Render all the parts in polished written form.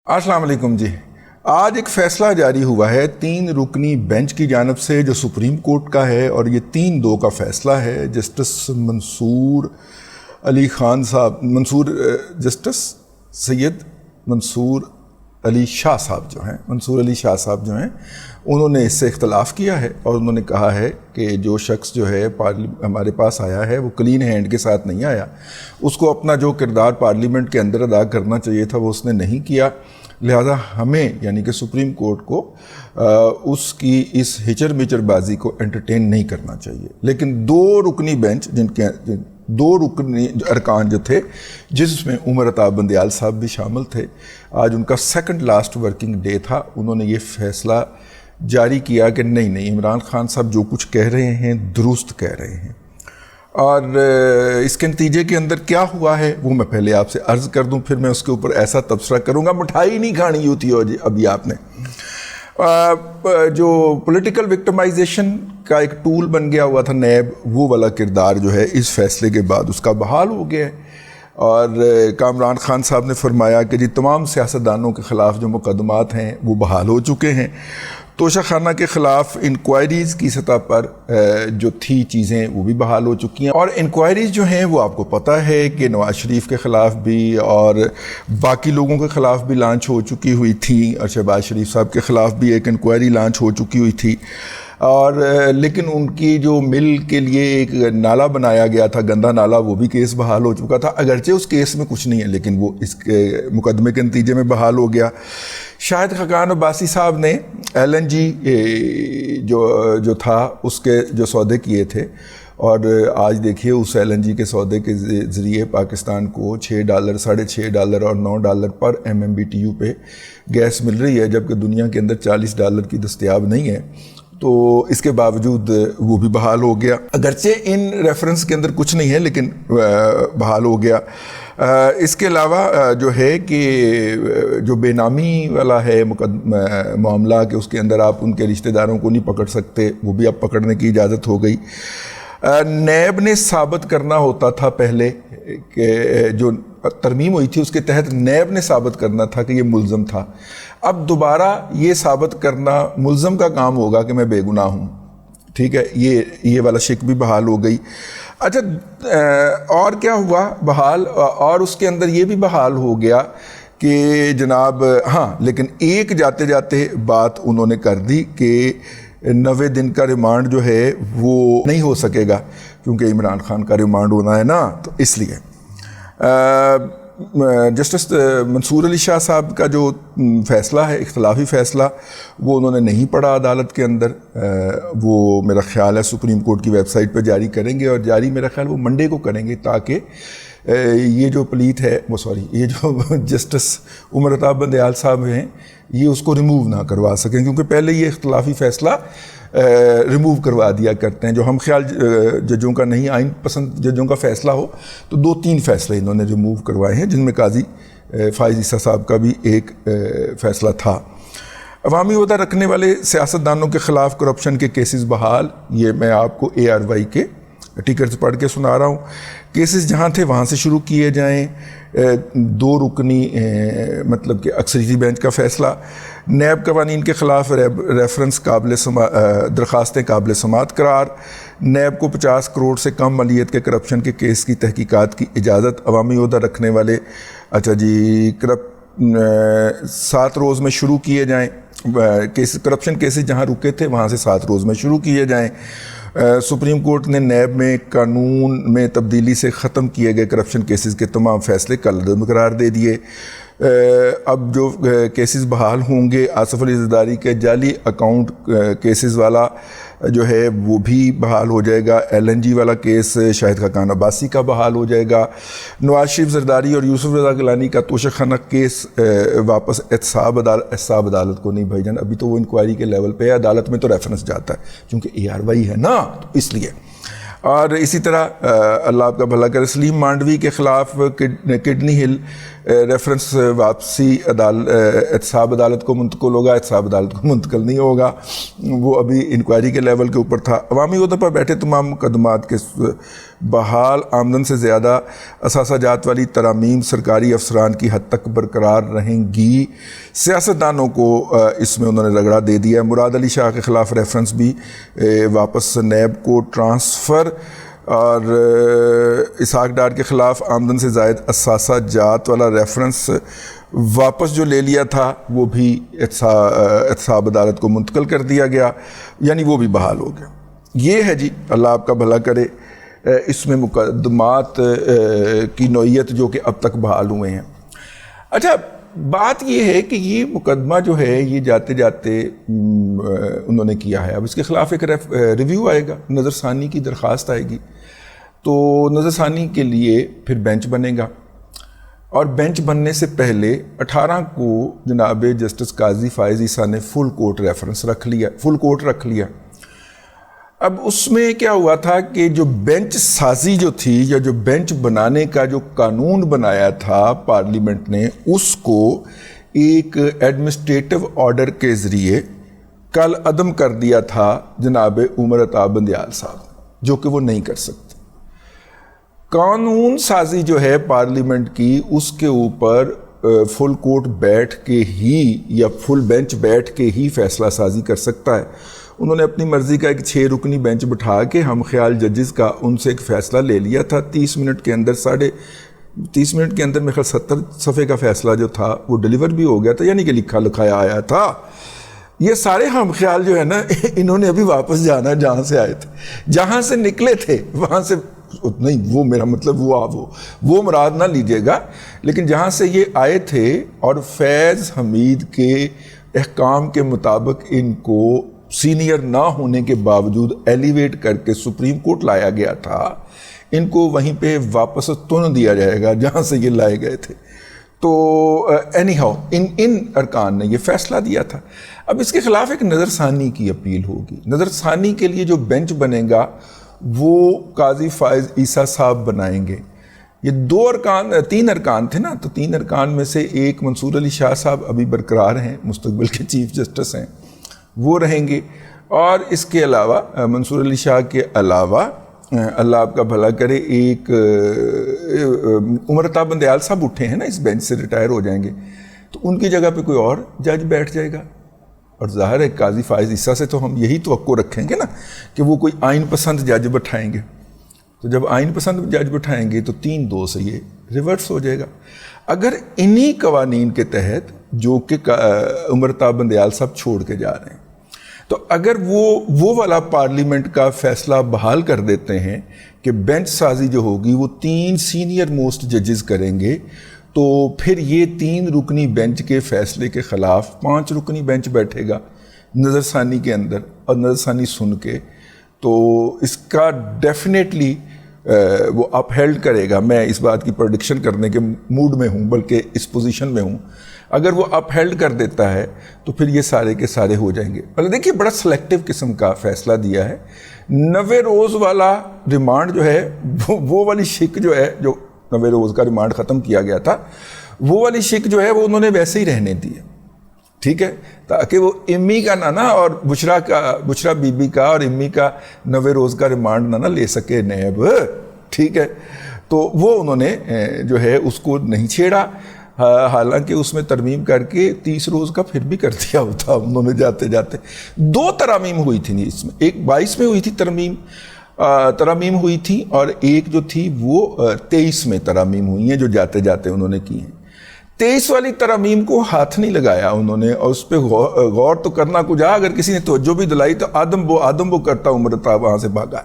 السلام علیکم جی. آج ایک فیصلہ جاری ہوا ہے 3 رکنی بینچ کی جانب سے جو سپریم کورٹ کا ہے، اور یہ 3-2 کا فیصلہ ہے. جسٹس منصور علی خان صاحب جسٹس سید منصور علی شاہ صاحب جو ہیں انہوں نے اس سے اختلاف کیا ہے، اور انہوں نے کہا ہے کہ جو شخص جو ہے ہمارے پاس آیا ہے وہ کلین ہینڈ کے ساتھ نہیں آیا. اس کو اپنا جو کردار پارلیمنٹ کے اندر ادا کرنا چاہیے تھا وہ اس نے نہیں کیا، لہذا ہمیں یعنی کہ سپریم کورٹ کو اس کی اس ہچر میچر بازی کو انٹرٹین نہیں کرنا چاہیے. لیکن 2 رکنی بینچ جن کے 2 رکنی ارکان جو تھے، جس میں عمر عطاب بندیال صاحب بھی شامل تھے، آج ان کا سیکنڈ لاسٹ ورکنگ ڈے تھا. انہوں نے یہ فیصلہ جاری کیا کہ نہیں عمران خان صاحب جو کچھ کہہ رہے ہیں درست کہہ رہے ہیں. اور اس کے نتیجے کے اندر کیا ہوا ہے وہ میں پہلے آپ سے عرض کر دوں، پھر میں اس کے اوپر ایسا تبصرہ کروں گا. مٹھائی نہیں کھانی ہوتی ہو جی ابھی آپ نے. جو پولیٹیکل وکٹمائزیشن کا ایک ٹول بن گیا ہوا تھا نیب، وہ والا کردار جو ہے اس فیصلے کے بعد اس کا بحال ہو گیا ہے. اور کامران خان صاحب نے فرمایا کہ جی تمام سیاستدانوں کے خلاف جو مقدمات ہیں وہ بحال ہو چکے ہیں. توشہ خانہ کے خلاف انکوائریز کی سطح پر جو تھی چیزیں وہ بھی بحال ہو چکی ہیں. اور انکوائریز جو ہیں وہ آپ کو پتہ ہے کہ نواز شریف کے خلاف بھی اور باقی لوگوں کے خلاف بھی لانچ ہو چکی ہوئی تھی، اور شہباز شریف صاحب کے خلاف بھی ایک انکوائری لانچ ہو چکی ہوئی تھی. اور لیکن ان کی جو مل کے لیے ایک نالہ بنایا گیا تھا، گندا نالہ، وہ بھی کیس بحال ہو چکا تھا. اگرچہ اس کیس میں کچھ نہیں ہے لیکن وہ اس کے مقدمے کے نتیجے میں بحال ہو گیا. شاہد خاقان عباسی صاحب نے LNG جو تھا اس کے جو سودے کیے تھے، اور آج دیکھیے اس LNG کے سودے کے ذریعے پاکستان کو $6 $6.5 اور $9 پر MMBTU پہ گیس مل رہی ہے، جبکہ دنیا کے اندر $40 کی دستیاب نہیں ہے. تو اس کے باوجود وہ بھی بحال ہو گیا. اگرچہ ان ریفرنس کے اندر کچھ نہیں ہے لیکن بحال ہو گیا. اس کے علاوہ جو ہے کہ جو بے نامی والا ہے معاملہ کہ اس کے اندر آپ ان کے رشتہ داروں کو نہیں پکڑ سکتے، وہ بھی اب پکڑنے کی اجازت ہو گئی. نیب نے ثابت کرنا ہوتا تھا پہلے کہ جو ترمیم ہوئی تھی اس کے تحت نیب نے ثابت کرنا تھا کہ یہ ملزم تھا. اب دوبارہ یہ ثابت کرنا ملزم کا کام ہوگا کہ میں بے گناہ ہوں. ٹھیک ہے، یہ والا شک بھی بحال ہو گئی. اچھا، اور کیا ہوا بحال؟ اور اس کے اندر یہ بھی بحال ہو گیا کہ جناب لیکن ایک جاتے جاتے بات انہوں نے کر دی کہ 90 دن کا ریمانڈ جو ہے وہ نہیں ہو سکے گا، کیونکہ عمران خان کا ریمانڈ ہونا ہے نا، تو اس لیے جسٹس منصور علی شاہ صاحب کا جو فیصلہ ہے، اختلافی فیصلہ، وہ انہوں نے نہیں پڑھا عدالت کے اندر. وہ میرا خیال ہے سپریم کورٹ کی ویب سائٹ پہ جاری کریں گے، اور جاری میرا خیال وہ منڈے کو کریں گے، تاکہ یہ جو پلیت ہے یہ جو جسٹس عمر عطاب بندیال صاحب ہیں یہ اس کو ریموو نہ کروا سکیں، کیونکہ پہلے یہ اختلافی فیصلہ ریموو کروا دیا کرتے ہیں. جو ہم خیال ججوں کا نہیں، آئین پسند ججوں کا فیصلہ ہو تو 2-3 فیصلے انہوں نے ریموو کروائے ہیں، جن میں قاضی فائز عیسیٰ صاحب کا بھی ایک فیصلہ تھا. عوامی عہدہ رکھنے والے سیاستدانوں کے خلاف کرپشن کے کیسز بحال. یہ میں آپ کو ARY کے ٹکٹس پڑھ کے سنا رہا ہوں. کیسز جہاں تھے وہاں سے شروع کیے جائیں. 2 رکنی مطلب کہ اکثریتی بینچ کا فیصلہ. نیب قوانین کے خلاف ریفرنس درخواستیں قابل سماعت قرار. نیب کو 50 کروڑ سے کم مالیت کے کرپشن کے کیس کی تحقیقات کی اجازت. عوامی عہدہ رکھنے والے 7 روز میں شروع کیے جائیں. کرپشن کیسز جہاں رکے تھے وہاں سے 7 روز میں شروع کیے جائیں. سپریم کورٹ نے نیب میں قانون میں تبدیلی سے ختم کیے گئے کرپشن کیسز کے تمام فیصلے کالعدم قرار دے دیے. اب جو کیسز بحال ہوں گے، آصف علی زرداری کے جعلی اکاؤنٹ کیسز والا جو ہے وہ بھی بحال ہو جائے گا. LNG والا کیس شاہد خاقان عباسی کا بحال ہو جائے گا. نواز شریف زرداری اور یوسف رضا گیلانی کا توشہ خانہ کیس واپس احتساب عدالت کو نہیں بھائی جان، ابھی تو وہ انکوائری کے لیول پہ ہے، عدالت میں تو ریفرنس جاتا ہے کیونکہ ARY ہے نا، تو اس لیے. اور اسی طرح اللہ آپ کا بھلا کرے، سلیم مانڈوی کے خلاف کڈنی ہل ریفرنس واپسی احتساب عدالت کو منتقل ہوگا. احتساب عدالت کو منتقل نہیں ہوگا، وہ ابھی انکوائری کے لیول کے اوپر تھا. عوامی عہدہ پر بیٹھے تمام مقدمات کے بحال آمدن سے زیادہ اثاثہ جات والی ترامیم سرکاری افسران کی حد تک برقرار رہیں گی. سیاستدانوں کو اس میں انہوں نے رگڑا دے دیا ہے. مراد علی شاہ کے خلاف ریفرنس بھی واپس نیب کو ٹرانسفر, اور اسحاق ڈار کے خلاف آمدن سے زائد اثاثہ جات والا ریفرنس واپس جو لے لیا تھا وہ بھی احتساب عدالت کو منتقل کر دیا گیا, یعنی وہ بھی بحال ہو گیا. یہ ہے جی, اللہ آپ کا بھلا کرے. اس میں مقدمات کی نوعیت جو کہ اب تک بحال ہوئے ہیں. اچھا, بات یہ ہے کہ یہ مقدمہ جو ہے یہ جاتے جاتے انہوں نے کیا ہے. اب اس کے خلاف ایک ریویو آئے گا, نظر ثانی کی درخواست آئے گی, تو نظر ثانی کے لیے پھر بینچ بنے گا, اور بینچ بننے سے پہلے 18 کو جناب جسٹس قاضی فائز عیسیٰ نے فل کورٹ ریفرنس رکھ لیا. اب اس میں کیا ہوا تھا کہ جو بینچ سازی جو تھی, یا جو بینچ بنانے کا جو قانون بنایا تھا پارلیمنٹ نے, اس کو ایک ایڈمنسٹریٹو آرڈر کے ذریعے کل عدم کر دیا تھا جناب عمر عطا بندیال صاحب, جو کہ وہ نہیں کر سکتے. قانون سازی جو ہے پارلیمنٹ کی, اس کے اوپر فل کورٹ بیٹھ کے ہی یا فل بینچ بیٹھ کے ہی فیصلہ سازی کر سکتا ہے. انہوں نے اپنی مرضی کا ایک 6 رکنی بینچ بٹھا کے ہم خیال ججز کا ان سے ایک فیصلہ لے لیا تھا. 30 منٹ کے اندر 30 منٹ کے اندر میرے خیال 70 صفحے کا فیصلہ جو تھا وہ ڈیلیور بھی ہو گیا تھا, یعنی کہ لکھا لکھایا آیا تھا. یہ سارے ہم خیال جو ہے نا, انہوں نے ابھی واپس جانا جہاں سے آئے تھے, جہاں سے نکلے تھے وہاں سے نہیں, وہ میرا مطلب وہ مراد نہ لیجئے گا, لیکن جہاں سے یہ آئے تھے اور فیض حمید کے احکام کے مطابق ان کو سینئر نہ ہونے کے باوجود ایلیویٹ کر کے سپریم کورٹ لایا گیا تھا, ان کو وہیں پہ واپس تن دیا جائے گا جہاں سے یہ لائے گئے تھے. تو اینی ہاؤ ان ارکان نے یہ فیصلہ دیا تھا. اب اس کے خلاف ایک نظر ثانی کی اپیل ہوگی. نظر ثانی کے لیے جو بینچ بنے گا وہ قاضی فائز عیسیٰ صاحب بنائیں گے. یہ 3 ارکان تھے نا, تو 3 ارکان میں سے ایک منصور علی شاہ صاحب ابھی برقرار ہیں, مستقبل کے چیف جسٹس ہیں, وہ رہیں گے. اور اس کے علاوہ منصور علی شاہ کے علاوہ اللہ آپ کا بھلا کرے ایک عمر عطا بندیال صاحب اٹھے ہیں نا, اس بینچ سے ریٹائر ہو جائیں گے, تو ان کی جگہ پہ کوئی اور جج بیٹھ جائے گا. اور ظاہر ہے قاضی فائز عیسیٰ سے تو ہم یہی توقع رکھیں گے نا کہ وہ کوئی آئین پسند جج بٹھائیں گے. تو جب آئین پسند جج بٹھائیں گے تو 3-2 سے یہ ریورس ہو جائے گا. اگر انہی قوانین کے تحت جو کہ عمر عطا بندیال صاحب چھوڑ کے جا رہے ہیں, تو اگر وہ والا پارلیمنٹ کا فیصلہ بحال کر دیتے ہیں کہ بینچ سازی جو ہوگی وہ 3 سینئر موسٹ ججز کریں گے, تو پھر یہ 3 رکنی بینچ کے فیصلے کے خلاف 5 رکنی بینچ بیٹھے گا نظر ثانی کے اندر, اور نظر ثانی سن کے تو اس کا ڈیفینیٹلی وہ اپ ہیلڈ کرے گا. میں اس بات کی پریڈکشن کرنے کے موڈ میں ہوں, بلکہ اس پوزیشن میں ہوں. اگر وہ اپ ہیلڈ کر دیتا ہے تو پھر یہ سارے کے سارے ہو جائیں گے. پہلے دیکھیے, بڑا سلیکٹیو قسم کا فیصلہ دیا ہے. 90 روز والا ریمانڈ جو ہے, وہ والی شک جو ہے, جو 90 روز کا ریمانڈ ختم کیا گیا تھا, وہ والی شک جو ہے وہ انہوں نے ویسے ہی رہنے دی ہے, ٹھیک ہے, تاکہ وہ امی کا نانا اور بشرا بی بی کا اور امی کا 90 روز کا ریمانڈ نہ لے سکے نیب, ٹھیک ہے. تو وہ انہوں نے جو ہے اس کو نہیں چھیڑا, حالانکہ اس میں ترمیم کر کے 30 روز کا پھر بھی کر دیا ہوتا انہوں نے جاتے جاتے. 2 ترامیم ہوئی تھی اس میں, ایک 22 میں ہوئی تھی ترامیم ہوئی تھی, اور ایک جو تھی وہ 23 میں ترامیم ہوئی ہیں جو جاتے جاتے انہوں نے کی ہیں. 23 والی ترامیم کو ہاتھ نہیں لگایا انہوں نے, اور اس پہ غور تو کرنا کچھ, اگر کسی نے توجہ بھی دلائی تو آدم وہ کرتا عمر عطا وہاں سے بھاگا,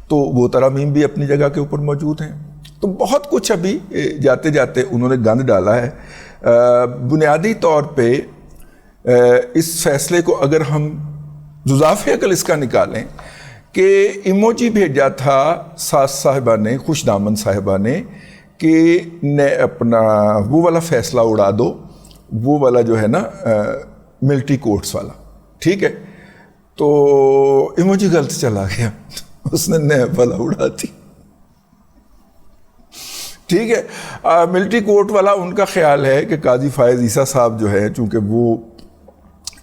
تو وہ ترامیم بھی اپنی جگہ کے اوپر موجود ہیں. تو بہت کچھ ابھی جاتے جاتے انہوں نے گند ڈالا ہے. بنیادی طور پہ اس فیصلے کو اگر ہم جزاف عقل اس کا نکالیں کہ ایموجی بھیجا تھا ساس صاحبہ نے, خوش دامن صاحبہ نے, کہ اپنا وہ والا فیصلہ اڑا دو, وہ والا جو ہے نا ملٹری کورٹس والا, ٹھیک ہے, تو ایموجی غلط چلا گیا, اس نے نیب والا اڑا دی, ٹھیک ہے. ملٹری کورٹ والا ان کا خیال ہے کہ قاضی فائز عیسیٰ صاحب جو ہے چونکہ وہ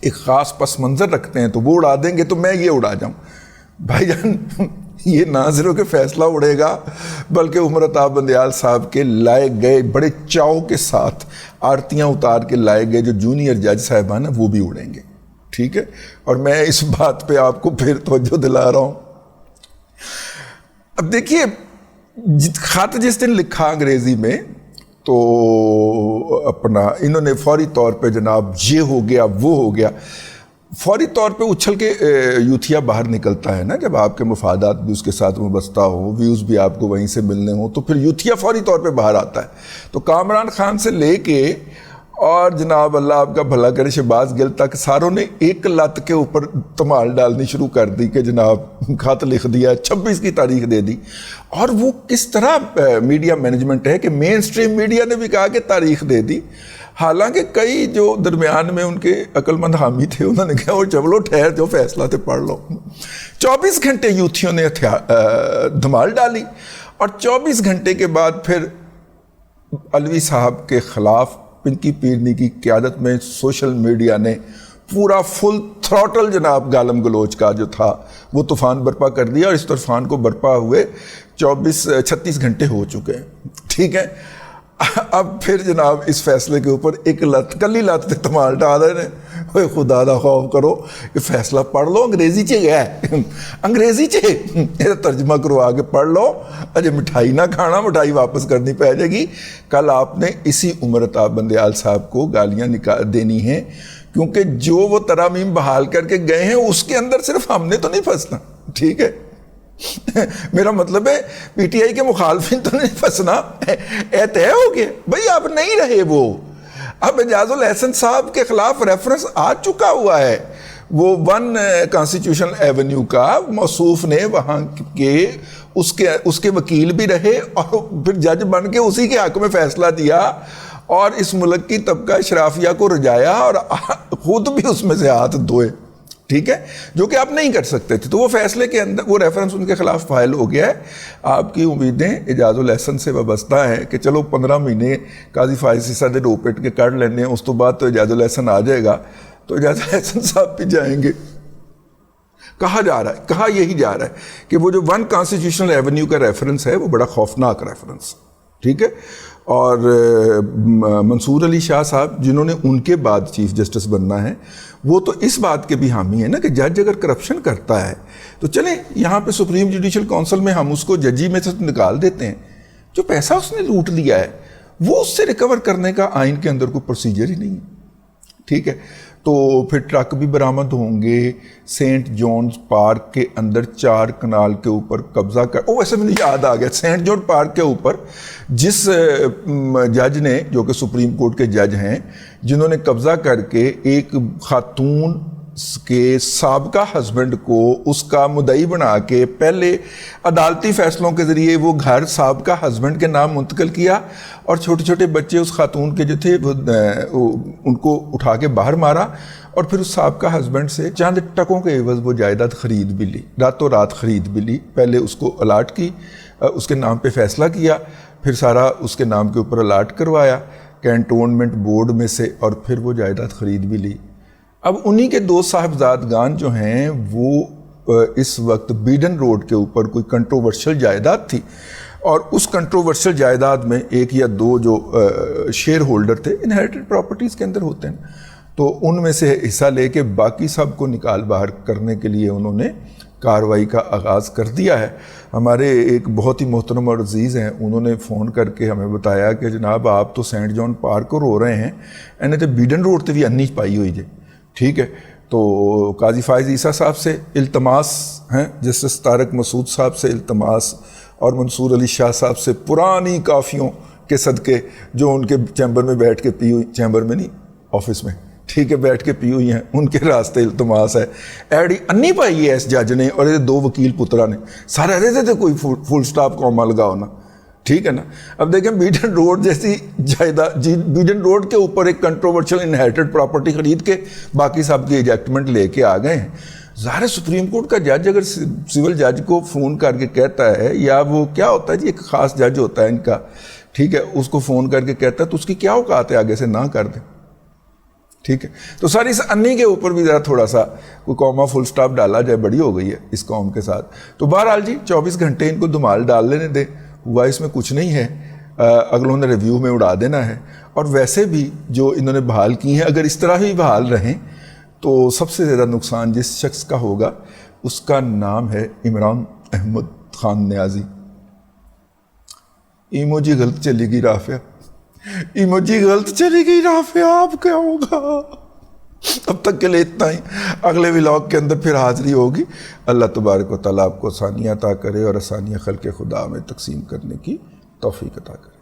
ایک خاص پس منظر رکھتے ہیں تو وہ اڑا دیں گے تو میں یہ اڑا جاؤں. بھائی جان, یہ نہ صرف کہ فیصلہ اڑے گا بلکہ عمر عطا بندیال صاحب کے لائے گئے بڑے چاؤ کے ساتھ آرتیاں اتار کے لائے گئے جو جونیئر جج صاحبان ہیں وہ بھی اڑیں گے. ٹھیک ہے, اور میں اس بات پہ آپ کو پھر توجہ دلا رہا ہوں. اب دیکھیے خط جس دن لکھا انگریزی میں تو اپنا انہوں نے فوری طور پہ جناب یہ ہو گیا وہ ہو گیا, فوری طور پہ اچھل کے یوتھیا باہر نکلتا ہے نا, جب آپ کے مفادات بھی اس کے ساتھ وابستہ ہو, ویوز بھی آپ کو وہیں سے ملنے ہوں, تو پھر یوتھیا فوری طور پہ باہر آتا ہے. تو کامران خان سے لے کے اور جناب اللہ آپ کا بھلا کرے شہباز گل تک ساروں نے ایک لت کے اوپر تمال ڈالنی شروع کر دی کہ جناب خط لکھ دیا, 26 کی تاریخ دے دی. اور وہ کس طرح میڈیا مینجمنٹ ہے کہ مین سٹریم میڈیا نے بھی کہا کہ تاریخ دے دی, حالانکہ کئی جو درمیان میں ان کے عقل مند حامی تھے انہوں نے کہا وہ چلو ٹھہر جو فیصلہ تھے پڑھ لو. 24 گھنٹے یوتھیوں نے دھمال ڈالی اور 24 گھنٹے کے بعد پھر علوی صاحب کے خلاف پنکی پیرنی کی قیادت میں سوشل میڈیا نے پورا فل تھروٹل جناب گالم گلوچ کا جو تھا وہ طوفان برپا کر دیا, اور اس طوفان کو برپا ہوئے 36 گھنٹے ہو چکے ہیں. ٹھیک ہے, اب پھر جناب اس فیصلے کے اوپر ایک لت کلی لت تمال ڈال رہے ہیں, اوے خدا دا خوف کرو یہ فیصلہ پڑھ لو, انگریزی چ گیا ہے, انگریزی چ یہ ترجمہ کروا کے پڑھ لو, اجے مٹھائی نہ کھانا, مٹھائی واپس کرنی پہ جائے گی. کل آپ نے اسی عمر عطا بندیال صاحب کو گالیاں دینی ہیں کیونکہ جو وہ ترامیم بحال کر کے گئے ہیں اس کے اندر صرف ہم نے تو نہیں پھنسنا. ٹھیک ہے, میرا مطلب ہے پی ٹی آئی کے مخالفین تو نہیں پھنسنا, طے ہو گیا بھئی آپ نہیں رہے. وہ اب اعجاز الاحسن صاحب کے خلاف ریفرنس آ چکا ہوا ہے, وہ 1 کانسٹیٹیوشن ایونیو کا موصوف نے وہاں کے اس کے وکیل بھی رہے اور پھر جج بن کے اسی کے حق میں فیصلہ دیا اور اس ملک کی طبقہ اشرافیہ کو رجایا اور خود بھی اس میں سے ہاتھ دھوئے. ٹھیک ہے, جو کہ آپ نہیں کر سکتے تھے. تو وہ فیصلے کے اندر وہ ریفرنس ان کے خلاف فائل ہو گیا ہے. آپ کی امیدیں اعجاز الاحسن سے وابستہ ہیں کہ چلو 15 مہینے قاضی فائز عیسیٰ دے روپٹ کے کر لینے ہیں, اس تو بعد تو اعجاز الاحسن آ جائے گا. تو اعجاز الاحسن صاحب بھی جائیں گے. کہا یہی جا رہا ہے کہ وہ جو 1 کانسٹیٹیوشنل ایونیو کا ریفرنس ہے وہ بڑا خوفناک ریفرنس. ٹھیک ہے, اور منصور علی شاہ صاحب جنہوں نے ان کے بعد چیف جسٹس بننا ہے وہ تو اس بات کے بھی حامی ہے نا کہ جج اگر کرپشن کرتا ہے تو چلیں یہاں پہ سپریم جوڈیشل کونسل میں ہم اس کو ججی میں سے نکال دیتے ہیں, جو پیسہ اس نے لوٹ لیا ہے وہ اس سے ریکور کرنے کا آئین کے اندر کوئی پروسیجر ہی نہیں ہے. ٹھیک ہے, تو پھر ٹرک بھی برآمد ہوں گے. سینٹ جونز پارک کے اندر 4 کنال کے اوپر قبضہ کر ویسے مجھے یاد آ گیا, سینٹ جون پارک کے اوپر جس جج نے جو کہ سپریم کورٹ کے جج ہیں جنہوں نے قبضہ کر کے ایک خاتون کے سابقہ ہسبینڈ کو اس کا مدعی بنا کے پہلے عدالتی فیصلوں کے ذریعے وہ گھر سابقہ ہسبینڈ کے نام منتقل کیا اور چھوٹے چھوٹے بچے اس خاتون کے جو تھے ان کو اٹھا کے باہر مارا اور پھر اس سابقہ ہسبینڈ سے چند ٹکوں کے عوض وہ جائیداد خرید بھی لی, راتوں رات خرید بھی لی. پہلے اس کو الاٹ کی, اس کے نام پہ فیصلہ کیا, پھر سارا اس کے نام کے اوپر الاٹ کروایا کینٹونمنٹ بورڈ میں سے, اور پھر وہ جائیداد خرید بھی لی. اب انہی کے 2 صاحبزادگان جو ہیں وہ اس وقت بیڈن روڈ کے اوپر کوئی کنٹروورشل جائیداد تھی اور اس کنٹروورشل جائیداد میں 1 یا 2 جو شیئر ہولڈر تھے انہیریٹڈ پراپرٹیز کے اندر ہوتے ہیں, تو ان میں سے حصہ لے کے باقی سب کو نکال باہر کرنے کے لیے انہوں نے کارروائی کا آغاز کر دیا ہے. ہمارے ایک بہت ہی محترم اور عزیز ہیں, انہوں نے فون کر کے ہمیں بتایا کہ جناب آپ تو سینٹ جون پارک کو رو رہے ہیں, انہیں تو بیڈن روڈ تے بھی انی پائی ہوئی جائے. ٹھیک ہے, تو قاضی فائز عیسیٰ صاحب سے التماس ہیں, جسٹس طارق مسعود صاحب سے التماس, اور منصور علی شاہ صاحب سے پرانی کافیوں کے صدقے جو ان کے چیمبر میں بیٹھ کے پی ہوئی, چیمبر میں نہیں آفس میں, ٹھیک ہے, بیٹھ کے پی ہوئی ہیں, ان کے راستے التماس ہے. ایڈی انی پائی ہے اس جج نے اور 2 وکیل پترا نے, سارے رہتے تھے کوئی فل سٹاپ کوما لگا ہونا. ٹھیک ہے نا. اب دیکھیں بیڈن روڈ جیسی جائیداد, بیڈن روڈ کے اوپر ایک کنٹروورشل انہیریٹڈ پراپرٹی خرید کے باقی سب کی ایجیکٹمنٹ لے کے آ گئے ہیں. ظاہر سپریم کورٹ کا جج اگر سول جج کو فون کر کے کہتا ہے, یا وہ کیا ہوتا ہے جی ایک خاص جج ہوتا ہے ان کا, ٹھیک ہے, اس کو فون کر کے کہتا ہے تو اس کی کیا اوقات ہے آگے سے نہ کر دیں. ٹھیک ہے. تو سر اس انی کے اوپر بھی ذرا تھوڑا سا کوئی کوما فل سٹاپ ڈالا جائے, بڑی ہو گئی ہے اس قوم کے ساتھ. تو بہرحال جی 24 گھنٹے ان کو دھمال ڈال لینے دیں, ہوا اس میں کچھ نہیں ہے, اگلوں نے ریویو میں اڑا دینا ہے. اور ویسے بھی جو انہوں نے بحال کی ہیں اگر اس طرح ہی بحال رہیں تو سب سے زیادہ نقصان جس شخص کا ہوگا اس کا نام ہے عمران احمد خان نیازی. ایموجی غلط چلی گئی رافعہ, ایموجی غلط چلی گئی رافعہ, آپ کیا ہوگا؟ اب تک کے لیے اتنا ہی, اگلے ولاگ کے اندر پھر حاضری ہوگی. اللہ تبارک و تعالیٰ آپ کو آسانیاں عطا کرے اور آسانیاں خلق خدا میں تقسیم کرنے کی توفیق عطا کرے.